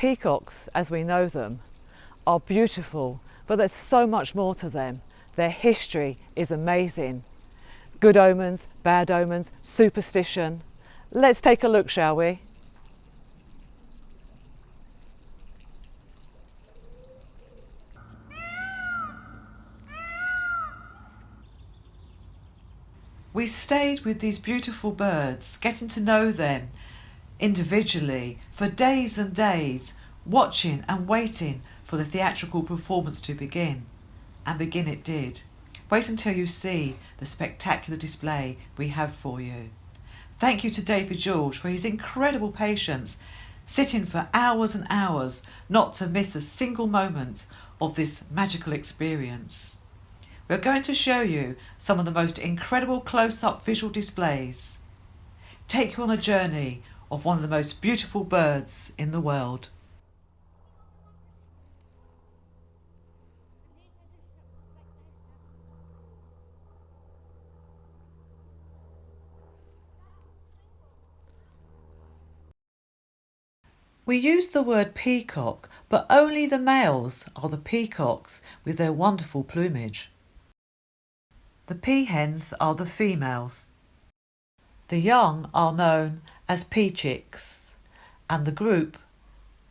Peacocks, as we know them, are beautiful, but there's so much more to them. Their history is amazing. Good omens, bad omens, superstition. Let's take a look, shall we? We stayed with these beautiful birds, getting to know them individually for days and days, watching and waiting for the theatrical performance to begin. And begin it did. Wait until you see the spectacular display we have for you. Thank you to David George for his incredible patience, sitting for hours and hours, not to miss a single moment of this magical experience. We're going to show you some of the most incredible close-up visual displays. Take you on a journey of one of the most beautiful birds in the world. We use the word peacock, but only the males are the peacocks with their wonderful plumage. The peahens are the females. The young are known as peachicks, and the group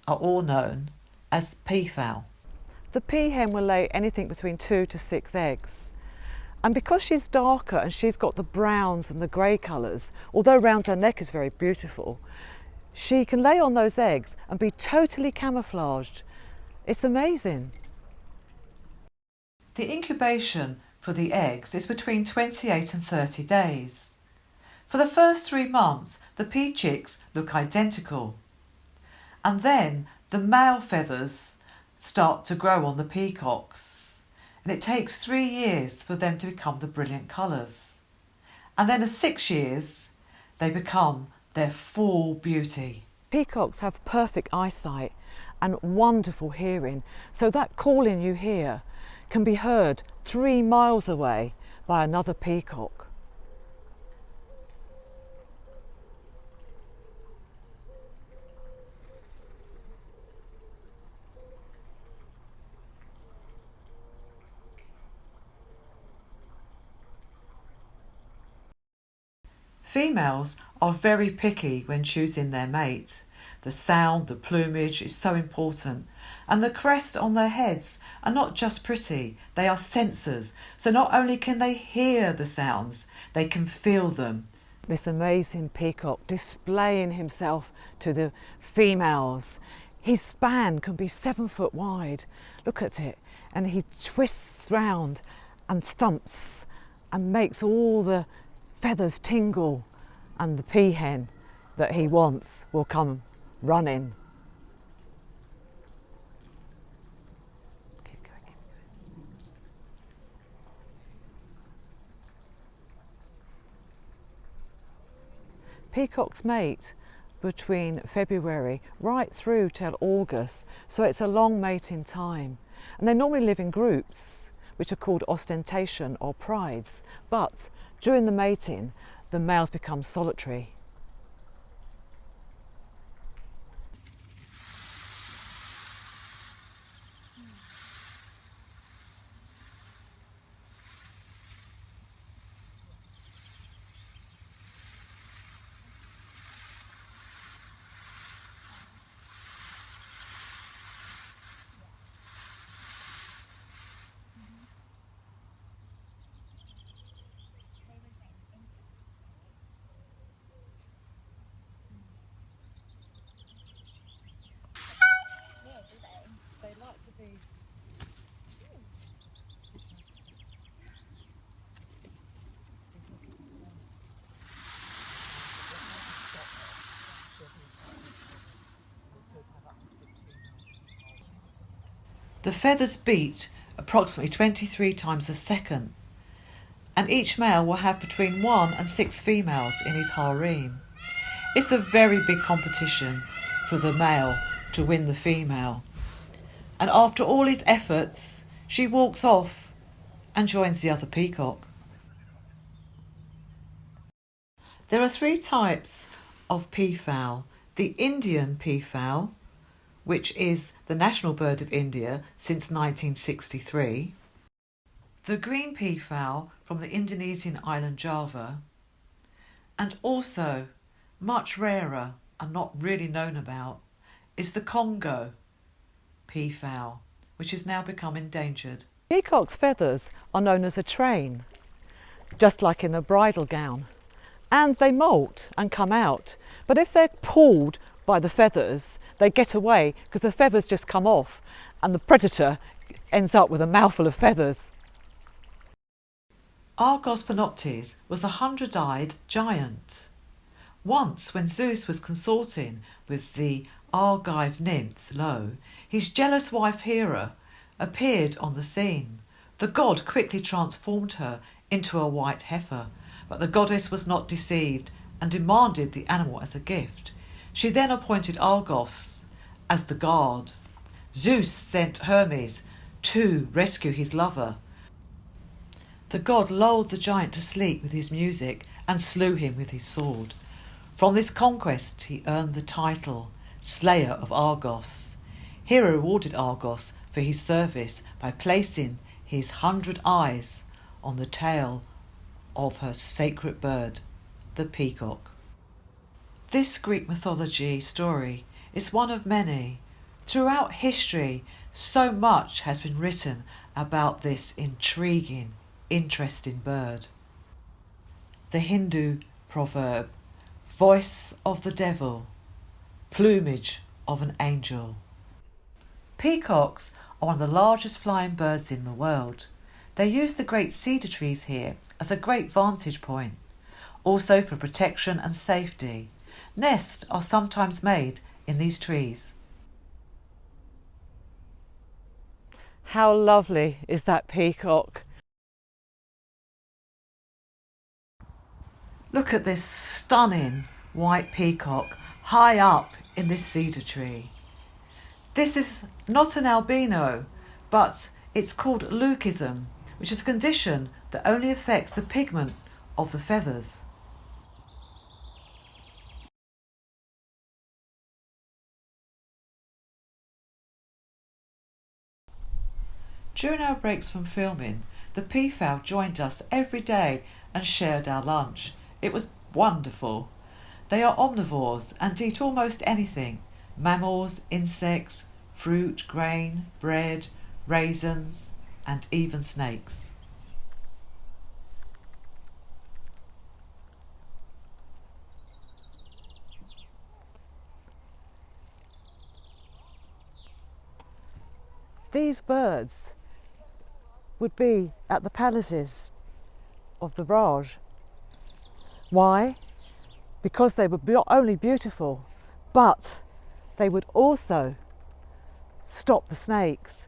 are all known as peafowl. The peahen will lay anything between 2 to 6 eggs. And because she's darker and she's got the browns and the grey colours, although round her neck is very beautiful, she can lay on those eggs and be totally camouflaged. It's amazing. The incubation for the eggs is between 28 and 30 days. For the first 3 months, the peachicks look identical. And then the male feathers start to grow on the peacocks. And it takes 3 years for them to become the brilliant colours. And then at 6 years, they become their full beauty. Peacocks have perfect eyesight and wonderful hearing, so that calling you hear can be heard 3 miles away by another peacock. Females are very picky when choosing their mate. The sound, the plumage is so important. And the crests on their heads are not just pretty, they are sensors. So not only can they hear the sounds, they can feel them. This amazing peacock displaying himself to the females. His span can be 7 foot wide. Look at it. And he twists round and thumps and makes all the feathers tingle, and the peahen that he wants will come running. Keep going, keep going. Peacocks mate between February right through till August, so it's a long mating time. And they normally live in groups, which are called ostentation or prides, but during the mating, the males become solitary. The feathers beat approximately 23 times a second, and each male will have between 1 and 6 females in his harem. It's a very big competition for the male to win the female. And after all his efforts, she walks off and joins the other peacock. There are 3 types of peafowl: the Indian peafowl, which is the national bird of India since 1963, the green peafowl from the Indonesian island Java, and also, much rarer and not really known about, is the Congo peafowl, which has now become endangered. Peacock's feathers are known as a train, just like in the bridal gown, and they moult and come out. But if they're pulled by the feathers, they get away because the feathers just come off and the predator ends up with a mouthful of feathers. Argos panoptes was a 100-eyed giant. Once, when Zeus was consorting with the Argive nymph Lo, his jealous wife Hera appeared on the scene. The god quickly transformed her into a white heifer, but the goddess was not deceived and demanded the animal as a gift. She then appointed Argos as the guard. Zeus sent Hermes to rescue his lover. The god lulled the giant to sleep with his music and slew him with his sword. From this conquest he earned the title Slayer of Argos. Hera rewarded Argos for his service by placing his 100 eyes on the tail of her sacred bird, the peacock. This Greek mythology story is one of many. Throughout history, so much has been written about this intriguing, interesting bird. The Hindu proverb, voice of the devil, plumage of an angel. Peacocks are one of the largest flying birds in the world. They use the great cedar trees here as a great vantage point, also for protection and safety. Nests are sometimes made in these trees. How lovely is that peacock? Look at this stunning white peacock high up in this cedar tree. This is not an albino, but it's called leucism, which is a condition that only affects the pigment of the feathers. During our breaks from filming, the peafowl joined us every day and shared our lunch. It was wonderful. They are omnivores and eat almost anything: mammals, insects, fruit, grain, bread, raisins, and even snakes. These birds would be at the palaces of the Raj. Why? Because they would not only beautiful, but they would also stop the snakes.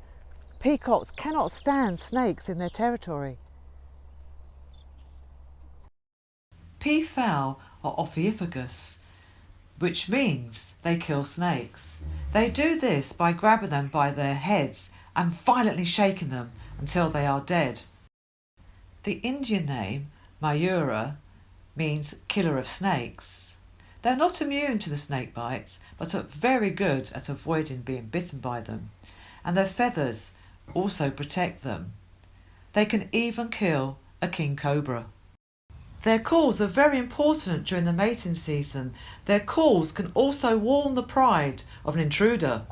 Peacocks cannot stand snakes in their territory. Peafowl are ophiophagus, which means they kill snakes. They do this by grabbing them by their heads and violently shaking them until they are dead. The Indian name, Mayura, means killer of snakes. They're not immune to the snake bites, but are very good at avoiding being bitten by them, and their feathers also protect them. They can even kill a king cobra. Their calls are very important during the mating season. Their calls can also warn the pride of an intruder.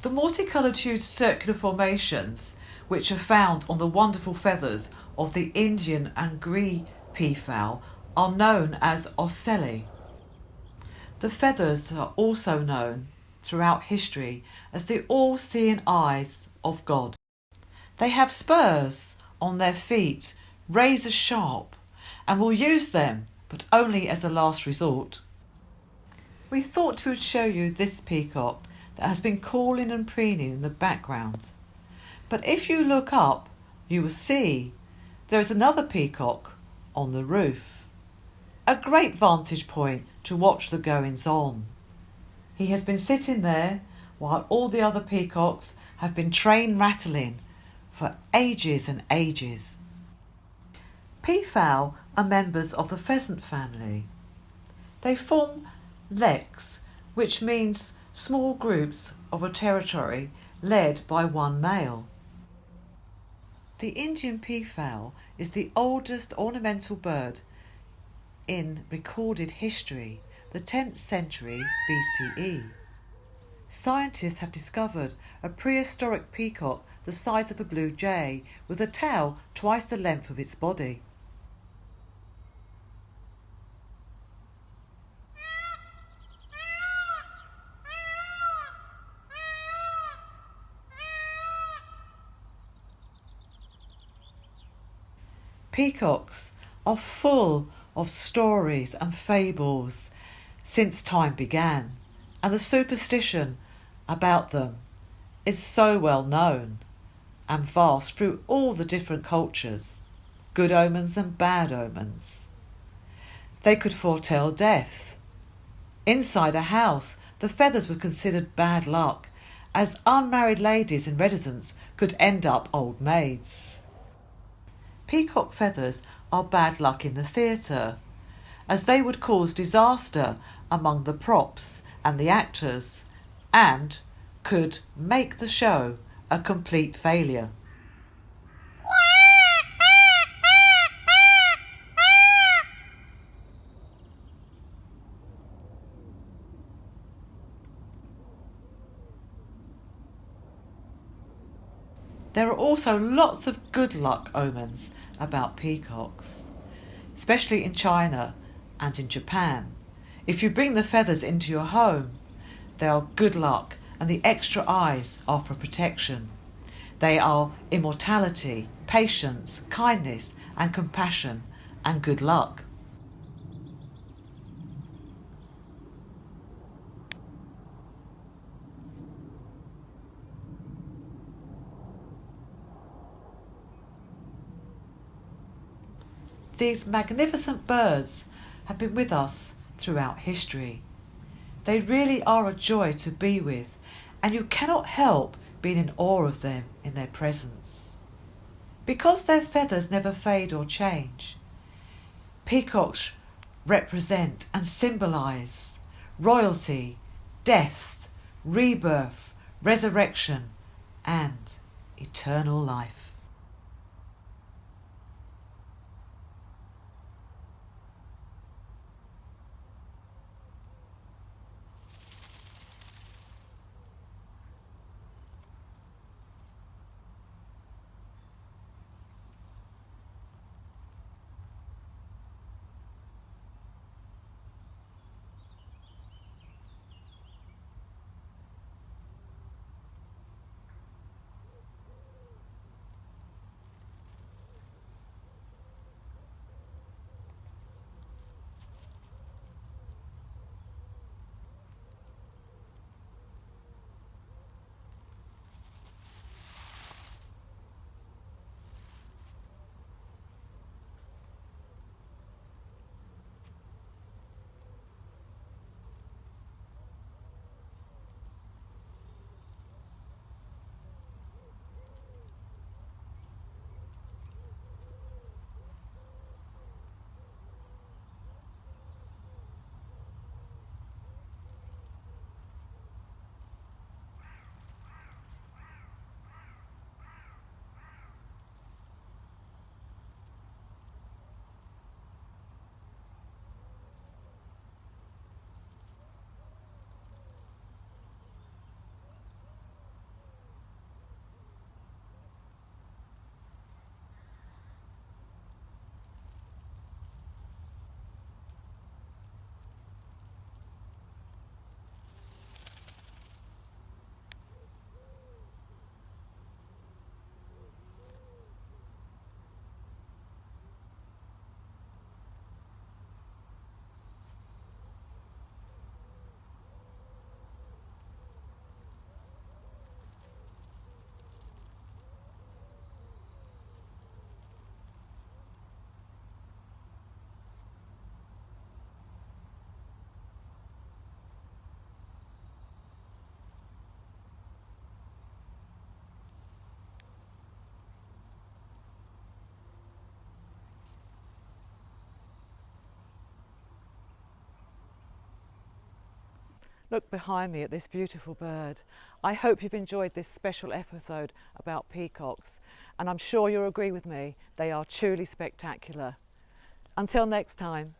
The multicoloured hued circular formations, which are found on the wonderful feathers of the Indian and grey peafowl, are known as ocelli. The feathers are also known throughout history as the all-seeing eyes of God. They have spurs on their feet, razor sharp, and will use them, but only as a last resort. We thought we would show you this peacock that has been calling and preening in the background. But if you look up, you will see there is another peacock on the roof. A great vantage point to watch the goings on. He has been sitting there while all the other peacocks have been train rattling for ages and ages. Peafowl are members of the pheasant family. They form leks, which means small groups of a territory led by one male. The Indian peafowl is the oldest ornamental bird in recorded history, the 10th century BCE. Scientists have discovered a prehistoric peacock the size of a blue jay with a tail twice the length of its body. Peacocks are full of stories and fables since time began, and the superstition about them is so well known and vast through all the different cultures, good omens and bad omens. They could foretell death. Inside a house, the feathers were considered bad luck, as unmarried ladies in residence could end up old maids. Peacock feathers are bad luck in the theatre, as they would cause disaster among the props and the actors, and could make the show a complete failure. There are also lots of good luck omens about peacocks, especially in China and in Japan. If you bring the feathers into your home, they are good luck, and the extra eyes are for protection. They are immortality, patience, kindness and compassion, and good luck. These magnificent birds have been with us throughout history. They really are a joy to be with, and you cannot help being in awe of them in their presence. Because their feathers never fade or change, peacocks represent and symbolise royalty, death, rebirth, resurrection, and eternal life. Look behind me at this beautiful bird. I hope you've enjoyed this special episode about peacocks, and I'm sure you'll agree with me, they are truly spectacular. Until next time.